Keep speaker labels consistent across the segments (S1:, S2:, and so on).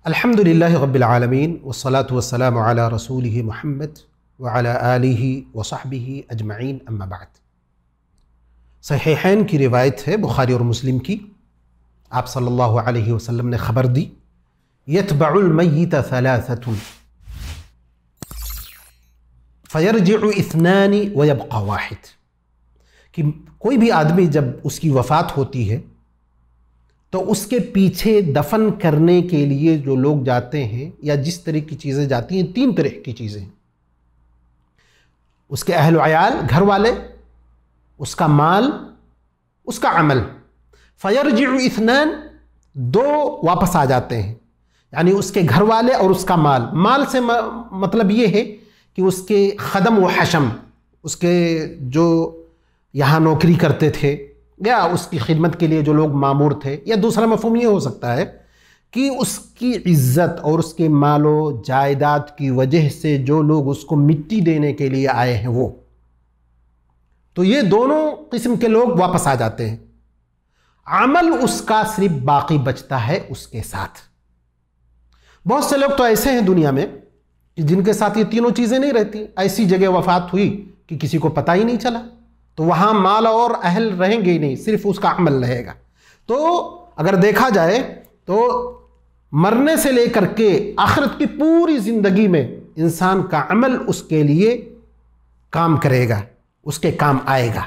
S1: अल्हम्दुलिल्लाहि रब्बिल आलमीन वस्सलातु वस्सलामु अला रसूलिहि मुहम्मद व अला आलिहि व सहबिहि अजमईन अम्मा बाद। सहीहैन की रिवायत है, बुखारी और मुस्लिम की। आप सल्लल्लाहु अलैहि वसल्लम ने खबर दी, यतबउल मय्यित सलासतुन फयरजिउ इस्नानी व यबक़ा वाहिद, कि कोई भी आदमी जब उसकी वफ़ात होती है तो उसके पीछे दफन करने के लिए जो लोग जाते हैं या जिस तरह की चीज़ें जाती हैं, तीन तरह की चीज़ें, उसके अहल अयाल, घर वाले, उसका माल, उसका अमल। फयरजिउ इस्नान, दो वापस आ जाते हैं, यानी उसके घर वाले और उसका माल। माल से मतलब ये है कि उसके खदम व हशम, उसके जो यहाँ नौकरी करते थे या उसकी खिदमत के लिए जो लोग मामूर थे, या दूसरा मफ़हूम ये हो सकता है कि उसकी इज़्ज़त और उसके मालो जायदाद की वजह से जो लोग उसको मिट्टी देने के लिए आए हैं वो। तो ये दोनों किस्म के लोग वापस आ जाते हैं। अमल उसका सिर्फ बाकी बचता है उसके साथ। बहुत से लोग तो ऐसे हैं दुनिया में कि जिनके साथ ये तीनों चीज़ें नहीं रहती। ऐसी जगह वफ़ात हुई कि किसी को पता ही नहीं चला, तो वहाँ माल और अहल रहेंगे ही नहीं, सिर्फ उसका अमल रहेगा। तो अगर देखा जाए तो मरने से लेकर के आखिरत की पूरी ज़िंदगी में इंसान का अमल उसके लिए काम करेगा, उसके काम आएगा।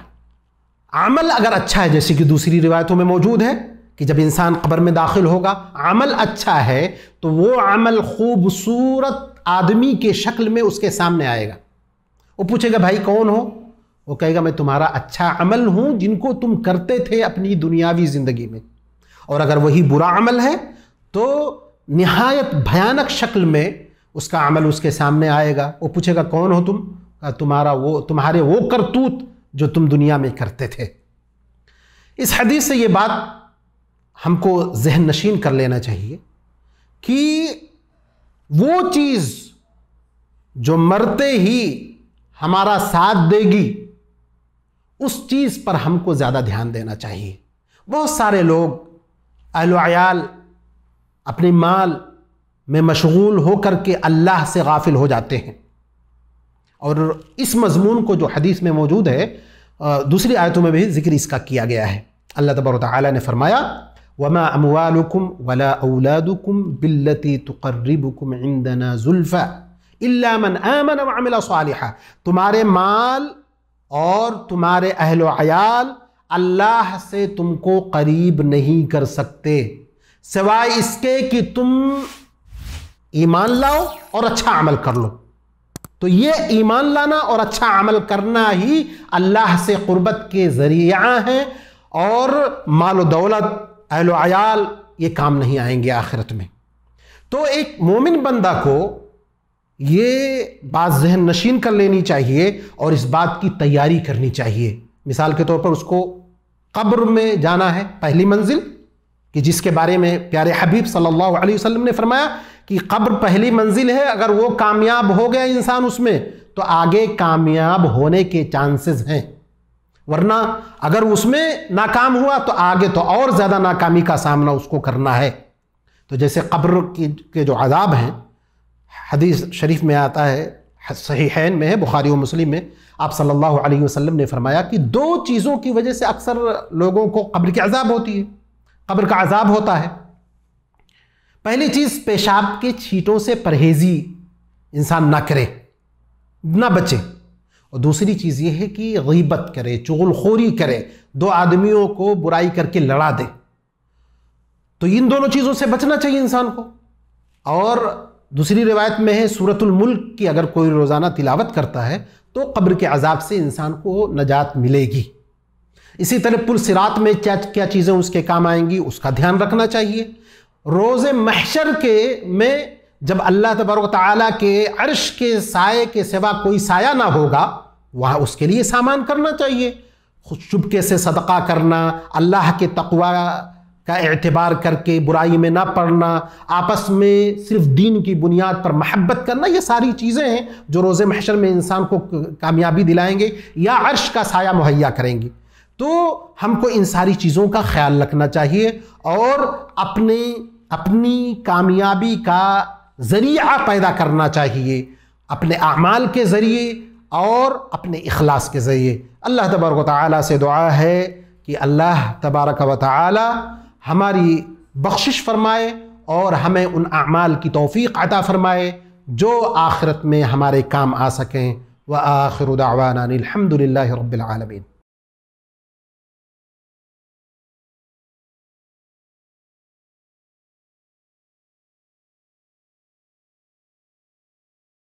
S1: अमल अगर अच्छा है, जैसे कि दूसरी रिवायतों में मौजूद है कि जब इंसान कब्र में दाखिल होगा, अमल अच्छा है तो वो अमल खूबसूरत आदमी के शक्ल में उसके सामने आएगा। वो पूछेगा, भाई कौन हो? वो कहेगा, मैं तुम्हारा अच्छा अमल हूं जिनको तुम करते थे अपनी दुनियावी जिंदगी में। और अगर वही बुरा अमल है तो निहायत भयानक शक्ल में उसका अमल उसके सामने आएगा। वो पूछेगा, कौन हो तुम? तुम्हारे वो करतूत जो तुम दुनिया में करते थे। इस हदीस से ये बात हमको जहन नशीन कर लेना चाहिए कि वो चीज़ जो मरते ही हमारा साथ देगी, उस चीज़ पर हमको ज़्यादा ध्यान देना चाहिए। बहुत सारे लोग अहल अयाल अपने माल में मशगूल होकर के अल्लाह से गाफिल हो जाते हैं। और इस मजमून को जो हदीस में मौजूद है, दूसरी आयतों में भी जिक्र इसका किया गया है। अल्लाह तबारक व तआला ने फरमाया, वमा अमवालुकुम वला औलादुकुम बिल्लती तुक़र्रिबुकुम इंदना ज़ुल्फ़ा इल्ला मन आमन व अमिला सालिहा। तुम्हारे माल और तुम्हारे अहलो अयाल अल्लाह से तुमको करीब नहीं कर सकते सिवाय इसके कि तुम ईमान लाओ और अच्छा अमल कर लो। तो ये ईमान लाना और अच्छा अमल करना ही अल्लाह से कुर्बत के ज़रिया है, और माल दौलत, अहलो अयाल ये काम नहीं आएंगे आखिरत में। तो एक मोमिन बंदा को ये बात जहन नशीन कर लेनी चाहिए और इस बात की तैयारी करनी चाहिए। मिसाल के तौर पर उसको कब्र में जाना है, पहली मंजिल, कि जिसके बारे में प्यारे हबीब सल्लल्लाहु अलैहि वसल्लम ने फरमाया कि कब्र पहली मंजिल है। अगर वो कामयाब हो गया इंसान उसमें, तो आगे कामयाब होने के चांसेस हैं, वरना अगर उसमें नाकाम हुआ तो आगे तो और ज़्यादा नाकामी का सामना उसको करना है। तो जैसे कब्र के जो अज़ाब हैं, हदीस शरीफ में आता है, सहीहैन में है, बुखारी और मुस्लिम में, आप सल्लल्लाहु अलैहि वसल्लम ने फरमाया कि दो चीज़ों की वजह से अक्सर लोगों को कब्र के अज़ाब होती है, कब्र का अज़ाब होता है। पहली चीज़, पेशाब के छींटों से परहेज़ी इंसान ना करे, ना बचे। और दूसरी चीज़ ये है कि गीबत करे, चुगलखोरी करे, दो आदमियों को बुराई करके लड़ा दे। तो इन दोनों चीज़ों से बचना चाहिए इंसान को। और दूसरी रिवायत में है, सूरतुल मुल्क की अगर कोई रोज़ाना तिलावत करता है तो कब्र के अज़ाब से इंसान को नजात मिलेगी। इसी तरह पुल सिरात में क्या क्या चीज़ें उसके काम आएंगी, उसका ध्यान रखना चाहिए। रोज़े महशर के में जब अल्लाह तबारक व तआला के अर्श के साए के सिवा कोई साया ना होगा, वहाँ उसके लिए सामान करना चाहिए। खुद चुपके से सदका करना, अल्लाह के तक़वा का एतबार करके बुराई में ना पड़ना, आपस में सिर्फ दीन की बुनियाद पर महब्बत करना, ये सारी चीज़ें हैं जो रोज़े महशर में इंसान को कामयाबी दिलाएंगे या अर्श का साया मुहैया करेंगी। तो हमको इन सारी चीज़ों का ख्याल रखना चाहिए और अपने अपनी कामयाबी का ज़रिया पैदा करना चाहिए, अपने अमाल के ज़रिए और अपने इखलास के ज़रिए। अल्लाह तबारक व तआला से दुआ है कि अल्लाह तबारक व तआला हमारी बख्शिश फरमाए और हमें उन अमाल की तौफीक अता फरमाए जो आखिरत में हमारे काम आ सकें। व आखिरु दावाना अनिल हम्दुलिल्लाहि रब्बिल आलमीन।